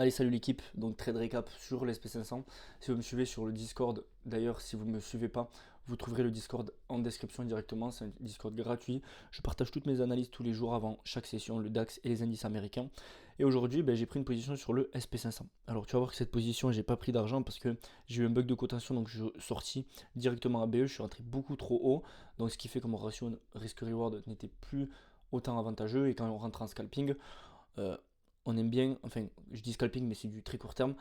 Allez, salut l'équipe, donc trade récap sur l'SP500. Si vous me suivez sur le Discord, d'ailleurs, si vous ne me suivez pas, vous trouverez le Discord en description directement. C'est un Discord gratuit. Je partage toutes mes analyses tous les jours avant chaque session, le DAX et les indices américains. Et aujourd'hui, j'ai pris une position sur le SP500. Alors, tu vas voir que cette position, j'ai pas pris d'argent parce que j'ai eu un bug de cotation, donc je suis sorti directement à BE. Je suis rentré beaucoup trop haut, donc ce qui fait que mon ratio risk-reward n'était plus autant avantageux. Et quand on rentre en scalping, euh, on aime bien, enfin je dis scalping mais c'est du très court terme,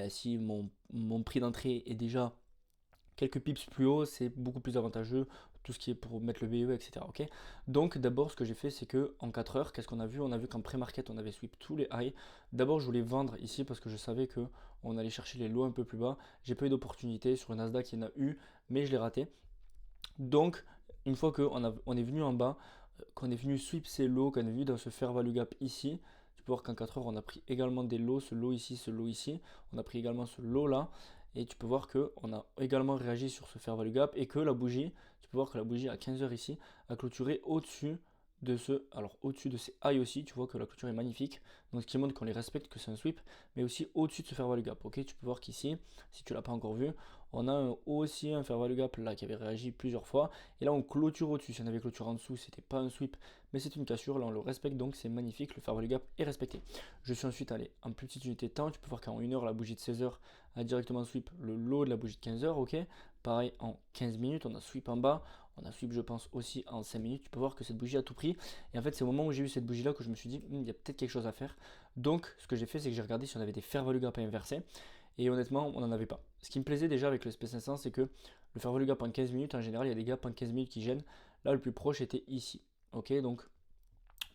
si mon prix d'entrée est déjà quelques pips plus haut, c'est beaucoup plus avantageux, tout ce qui est pour mettre le BE, etc. Ok. Donc d'abord ce que j'ai fait c'est que en 4 heures, qu'est-ce qu'on a vu? On a vu qu'en pré-market on avait sweep tous les highs. D'abord je voulais vendre ici parce que je savais que on allait chercher les lows un peu plus bas. J'ai pas eu d'opportunité sur le Nasdaq, il y en a eu, mais je l'ai raté. Donc, une fois qu'on est venu en bas, qu'on est venu sweep ces lows, qu'on est venu dans ce fair value gap ici, tu peux voir qu'en 4 heures, on a pris également des lows, ce low ici, ce low ici. On a pris également ce low là. Et tu peux voir qu'on a également réagi sur ce fair value gap et que la bougie, tu peux voir que la bougie à 15 heures ici a clôturé au-dessus de au-dessus de ces highs aussi, tu vois que la clôture est magnifique. Donc, ce qui montre qu'on les respecte, que c'est un sweep, mais aussi au-dessus de ce fair value gap. Ok, tu peux voir qu'ici, si tu l'as pas encore vu, on a aussi un fair value gap là qui avait réagi plusieurs fois. Et là, on clôture au-dessus. Si on avait clôture en dessous, c'était pas un sweep, mais c'est une cassure. Là, on le respecte, donc c'est magnifique. Le fair value gap est respecté. Je suis ensuite allé en plus petite unité de temps. Tu peux voir qu'en 1 heure, la bougie de 16 heures a directement sweep le low de la bougie de 15 heures. Ok. Pareil, en 15 minutes, on a sweep en bas. On a sweep, je pense, aussi en 5 minutes. Tu peux voir que cette bougie a tout pris. Et en fait, c'est au moment où j'ai eu cette bougie-là que je me suis dit, il y a peut-être quelque chose à faire. Donc, ce que j'ai fait, c'est que j'ai regardé si on avait des fair value gap à inverser. Et honnêtement, on n'en avait pas. Ce qui me plaisait déjà avec le SP500, c'est que le fair value gap en 15 minutes, en général, il y a des gaps en 15 minutes qui gênent. Là, le plus proche était ici. Ok, donc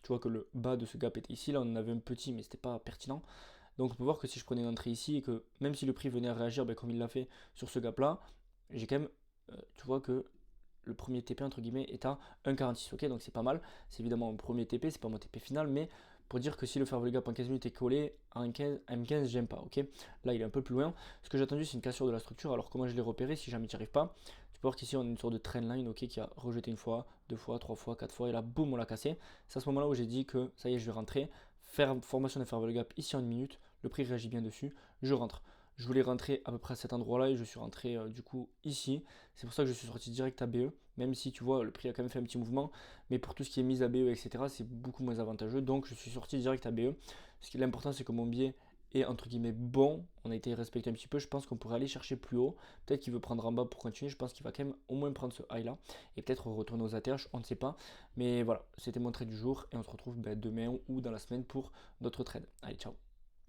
tu vois que le bas de ce gap était ici. Là, on en avait un petit, mais c'était pas pertinent. Donc, on peut voir que si je prenais une entrée ici et que même si le prix venait à réagir comme il l'a fait sur ce gap-là, j'ai quand même, tu vois que le premier TP entre guillemets est à 1,46. Ok, donc c'est pas mal. C'est évidemment un premier TP, c'est pas mon TP final, mais pour dire que si le fair value gap en 15 minutes est collé à un 15, M15, j'aime pas. Ok, là il est un peu plus loin. Ce que j'ai attendu, c'est une cassure de la structure. Alors comment je l'ai repéré si jamais tu n'y arrives pas? Tu peux voir qu'ici on a une sorte de trendline, ok, qui a rejeté une fois, deux fois, trois fois, quatre fois, et là boum, on l'a cassé. C'est à ce moment-là où j'ai dit que ça y est, je vais rentrer, faire formation de fair value gap ici en 1 minute. Le prix réagit bien dessus, je rentre. Je voulais rentrer à peu près à cet endroit-là et je suis rentré du coup ici. C'est pour ça que je suis sorti direct à BE, même si tu vois le prix a quand même fait un petit mouvement, mais pour tout ce qui est mise à BE, etc., c'est beaucoup moins avantageux. Donc je suis sorti direct à BE. Ce qui est l'important, c'est que mon biais est entre guillemets bon. On a été respecté un petit peu. Je pense qu'on pourrait aller chercher plus haut. Peut-être qu'il veut prendre en bas pour continuer. Je pense qu'il va quand même au moins prendre ce high là et peut-être retourner aux ATH. On ne sait pas. Mais voilà, c'était mon trade du jour et on se retrouve demain ou dans la semaine pour d'autres trades. Allez, ciao.